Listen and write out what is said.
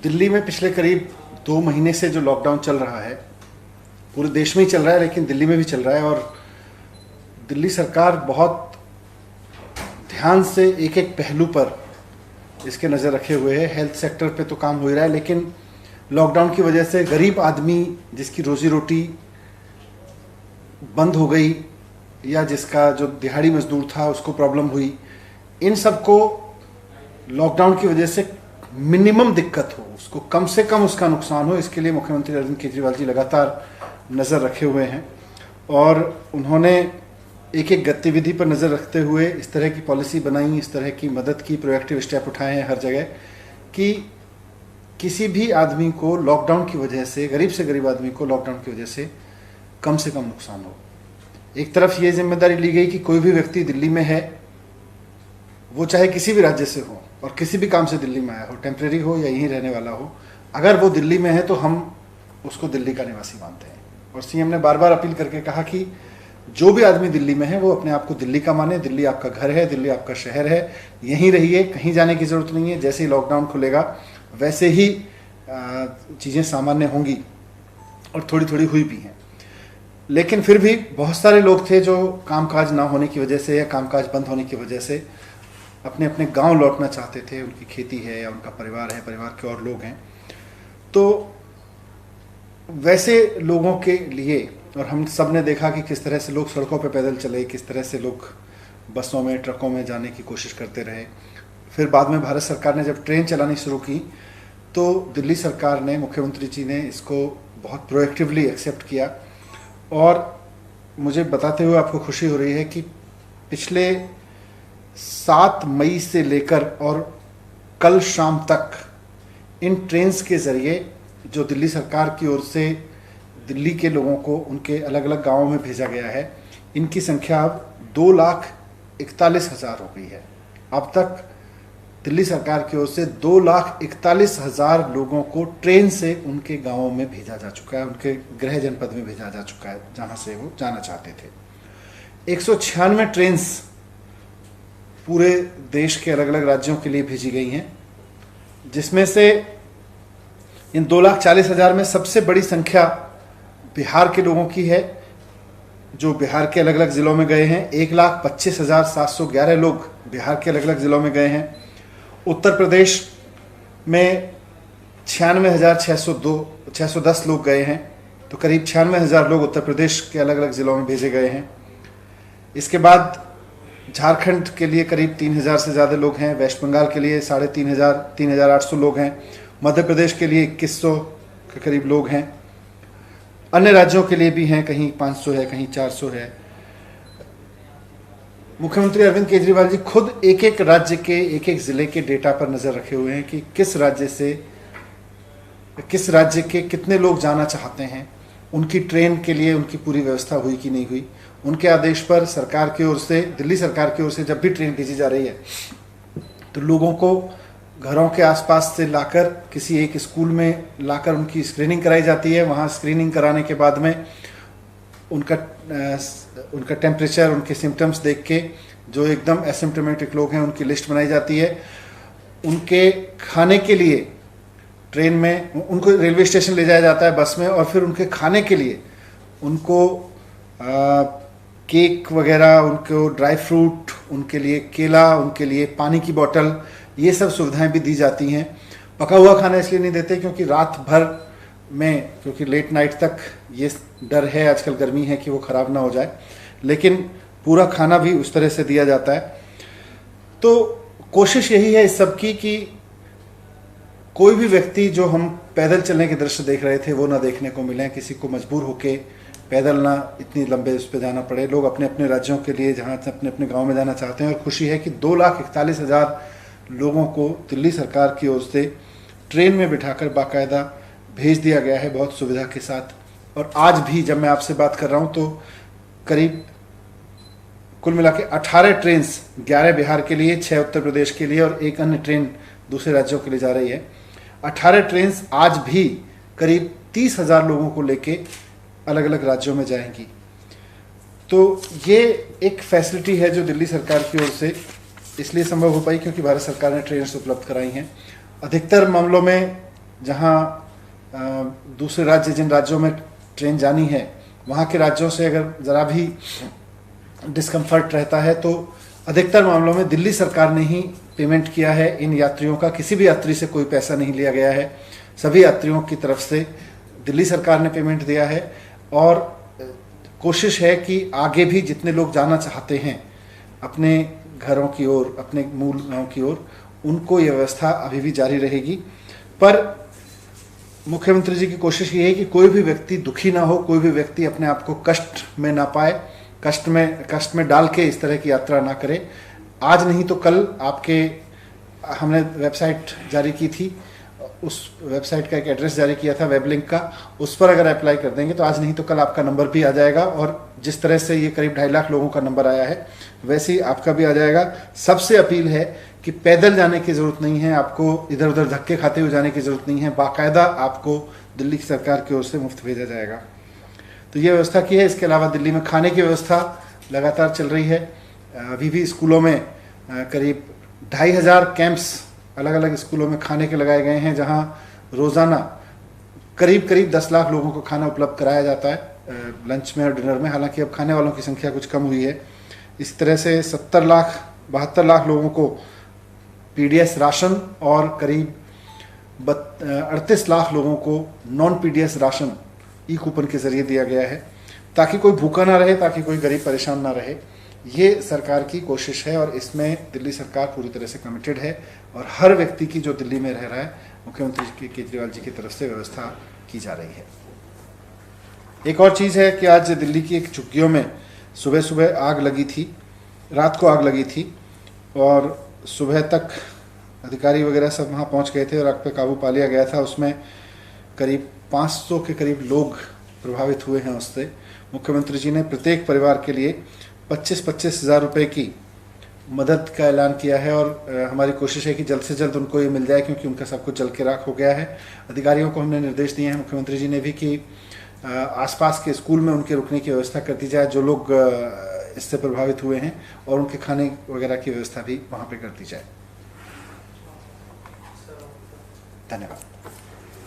दिल्ली में पिछले करीब 2 महीने से जो लॉकडाउन चल रहा है, पूरे देश में ही चल रहा है लेकिन दिल्ली में भी चल रहा है। और दिल्ली सरकार बहुत ध्यान से एक एक पहलू पर इसके नज़र रखे हुए है। हेल्थ सेक्टर पे तो काम हो ही रहा है, लेकिन लॉकडाउन की वजह से गरीब आदमी जिसकी रोजी रोटी बंद हो गई या जिसका जो दिहाड़ी मजदूर था उसको प्रॉब्लम हुई, इन सबको लॉकडाउन की वजह से मिनिमम दिक्कत हो, उसको कम से कम उसका नुकसान हो, इसके लिए मुख्यमंत्री अरविंद केजरीवाल जी लगातार नज़र रखे हुए हैं। और उन्होंने एक एक गतिविधि पर नज़र रखते हुए इस तरह की पॉलिसी बनाई, इस तरह की मदद की, प्रोएक्टिव स्टेप उठाए हैं हर जगह कि किसी भी आदमी को लॉकडाउन की वजह से, गरीब से गरीब आदमी को लॉकडाउन की वजह से कम नुकसान हो। एक तरफ ये जिम्मेदारी ली गई कि कोई भी व्यक्ति दिल्ली में है, वो चाहे किसी भी राज्य से हो और किसी भी काम से दिल्ली में आया हो, टेम्परेरी हो या यहीं रहने वाला हो, अगर वो दिल्ली में है तो हम उसको दिल्ली का निवासी मानते हैं। और सीएम ने बार बार अपील करके कहा कि जो भी आदमी दिल्ली में है वो अपने आप को दिल्ली का माने, दिल्ली आपका घर है, दिल्ली आपका शहर है, यहीं रहिए, कहीं जाने की ज़रूरत नहीं है। जैसे ही लॉकडाउन खुलेगा वैसे ही चीज़ें सामान्य होंगी, और थोड़ी थोड़ी हुई भी हैं। लेकिन फिर भी बहुत सारे लोग थे जो कामकाज ना होने की वजह से या कामकाज बंद होने की वजह से अपने अपने गांव लौटना चाहते थे। उनकी खेती है या उनका परिवार है, परिवार के और लोग हैं, तो वैसे लोगों के लिए, और हम सब ने देखा कि किस तरह से लोग सड़कों पर पैदल चले, किस तरह से लोग बसों में, ट्रकों में जाने की कोशिश करते रहे। फिर बाद में भारत सरकार ने जब ट्रेन चलानी शुरू की तो दिल्ली सरकार ने, मुख्यमंत्री जी ने इसको बहुत प्रोएक्टिवली एक्सेप्ट किया। और मुझे बताते हुए आपको खुशी हो रही है कि पिछले 7 मई से लेकर और कल शाम तक इन ट्रेन्स के ज़रिए जो दिल्ली सरकार की ओर से दिल्ली के लोगों को उनके अलग अलग गांवों में भेजा गया है, इनकी संख्या अब 2,41,000 हो गई है। अब तक दिल्ली सरकार की ओर से 2,41,000 लोगों को ट्रेन से उनके गांवों में भेजा जा चुका है, उनके गृह जनपद में भेजा जा चुका है जहां से वो जाना चाहते थे। 196 ट्रेन्स पूरे देश के अलग अलग राज्यों के लिए भेजी गई हैं, जिसमें से इन 2,40,000 में सबसे बड़ी संख्या बिहार के लोगों की है, जो बिहार के अलग अलग ज़िलों में गए हैं। 1,25,711 लोग बिहार के अलग अलग ज़िलों में गए हैं। उत्तर प्रदेश में 96,610 लोग गए हैं, तो करीब 96,000 लोग उत्तर प्रदेश के अलग अलग ज़िलों में भेजे गए हैं। इसके बाद झारखंड के लिए करीब 3,000 से ज़्यादा लोग हैं, वेस्ट बंगाल के लिए 3,500 3,800 लोग हैं, मध्य प्रदेश के लिए 2,100 के करीब लोग हैं। अन्य राज्यों के लिए भी हैं, कहीं 500 है, कहीं 400 है। मुख्यमंत्री अरविंद केजरीवाल जी खुद एक एक राज्य के, एक एक ज़िले के डेटा पर नज़र रखे हुए हैं कि किस राज्य के कितने लोग जाना चाहते हैं, उनकी ट्रेन के लिए उनकी पूरी व्यवस्था हुई कि नहीं हुई। उनके आदेश पर सरकार की ओर से, दिल्ली सरकार की ओर से जब भी ट्रेन भेजी जा रही है तो लोगों को घरों के आसपास से लाकर किसी एक स्कूल में लाकर उनकी स्क्रीनिंग कराई जाती है। वहाँ स्क्रीनिंग कराने के बाद में उनका टेम्परेचर, उनके सिम्टम्स देख के जो एकदम एसिम्प्टोमेटिक लोग हैं उनकी लिस्ट बनाई जाती है। उनके खाने के लिए ट्रेन में उनको रेलवे स्टेशन ले जाया जाता है बस में, और फिर उनके खाने के लिए उनको केक वगैरह, उनको ड्राई फ्रूट, उनके लिए केला, उनके लिए पानी की बोतल, ये सब सुविधाएं भी दी जाती हैं। पका हुआ खाना इसलिए नहीं देते क्योंकि रात भर में, क्योंकि लेट नाइट तक ये डर है, आजकल गर्मी है, कि वो ख़राब ना हो जाए, लेकिन पूरा खाना भी उस तरह से दिया जाता है। तो कोशिश यही है इस सब की कि कोई भी व्यक्ति, जो हम पैदल चलने के दृश्य देख रहे थे, वो ना देखने को मिले, किसी को मजबूर होके पैदल ना इतनी लंबे उस पर जाना पड़े। लोग अपने अपने राज्यों के लिए, जहाँ अपने अपने गाँव में जाना चाहते हैं। और खुशी है कि 2,41,000 लोगों को दिल्ली सरकार की ओर से ट्रेन में बिठाकर बाकायदा भेज दिया गया है, बहुत सुविधा के साथ। और आज भी जब मैं आपसे बात कर रहा हूं तो करीब कुल मिला के 18 ट्रेन्स, 11 बिहार के लिए, 6 उत्तर प्रदेश के लिए और एक अन्य ट्रेन दूसरे राज्यों के लिए जा रही है। 18 ट्रेन्स आज भी करीब 30,000 लोगों को लेके अलग अलग राज्यों में जाएंगी। तो ये एक फैसिलिटी है जो दिल्ली सरकार की ओर से इसलिए संभव हो पाई क्योंकि भारत सरकार ने ट्रेन्स उपलब्ध कराई हैं। अधिकतर मामलों में जहाँ दूसरे राज्य, जिन राज्यों में ट्रेन जानी है, वहाँ के राज्यों से अगर ज़रा भी डिस्कम्फर्ट रहता है तो अधिकतर मामलों में दिल्ली सरकार ने ही पेमेंट किया है इन यात्रियों का। किसी भी यात्री से कोई पैसा नहीं लिया गया है, सभी यात्रियों की तरफ से दिल्ली सरकार ने पेमेंट दिया है। और कोशिश है कि आगे भी जितने लोग जाना चाहते हैं अपने घरों की ओर, अपने मूल गांव की ओर, उनको ये व्यवस्था अभी भी जारी रहेगी। पर मुख्यमंत्री जी की कोशिश ये है कि कोई भी व्यक्ति दुखी ना हो, कोई भी व्यक्ति अपने आप को कष्ट में ना पाए, कष्ट में डाल के इस तरह की यात्रा ना करे। आज नहीं तो कल हमने वेबसाइट जारी की थी, उस वेबसाइट का एक एड्रेस जारी किया था, वेब लिंक का, उस पर अगर अप्लाई कर देंगे तो आज नहीं तो कल आपका नंबर भी आ जाएगा। और जिस तरह से ये करीब 2.5 लाख लोगों का नंबर आया है, वैसे ही आपका भी आ जाएगा। सबसे अपील है कि पैदल जाने की ज़रूरत नहीं है, आपको इधर उधर धक्के खाते हुए जाने की ज़रूरत नहीं है, बाकायदा आपको दिल्ली की सरकार की ओर से मुफ्त भेजा जाएगा। तो ये व्यवस्था की है। इसके अलावा दिल्ली में खाने की व्यवस्था लगातार चल रही है। अभी भी स्कूलों में करीब 2,500 कैंप्स अलग अलग स्कूलों में खाने के लगाए गए हैं, जहां रोज़ाना करीब 10 लाख लोगों को खाना उपलब्ध कराया जाता है लंच में और डिनर में। हालांकि अब खाने वालों की संख्या कुछ कम हुई है। इस तरह से 72 लाख लोगों को पीडीएस राशन और करीब 38 लाख लोगों को नॉन पीडीएस राशन ई कूपन के जरिए दिया गया है, ताकि कोई भूखा ना रहे, ताकि कोई गरीब परेशान ना रहे। ये सरकार की कोशिश है और इसमें दिल्ली सरकार पूरी तरह से कमिटेड है। और हर व्यक्ति की जो दिल्ली में रह रहा है, मुख्यमंत्री केजरीवाल जी की तरफ से व्यवस्था की जा रही है। एक और चीज़ है कि आज दिल्ली की एक झुग्गियों में सुबह सुबह आग लगी थी, रात को आग लगी थी और सुबह तक अधिकारी वगैरह सब वहाँ पहुँच गए थे और आग पे काबू पा लिया गया था। उसमें करीब 500 के करीब लोग प्रभावित हुए हैं उससे। मुख्यमंत्री जी ने प्रत्येक परिवार के लिए 25-25 हज़ार रुपये की मदद का ऐलान किया है और हमारी कोशिश है कि जल्द से जल्द उनको ये मिल जाए, क्योंकि उनका सब कुछ जल के राख हो गया है। अधिकारियों को हमने निर्देश दिए हैं, मुख्यमंत्री जी ने भी, कि आसपास के स्कूल में उनके रुकने की व्यवस्था कर दी जाए जो लोग इससे प्रभावित हुए हैं, और उनके खाने वगैरह की व्यवस्था भी वहाँ पर कर दी जाए। धन्यवाद।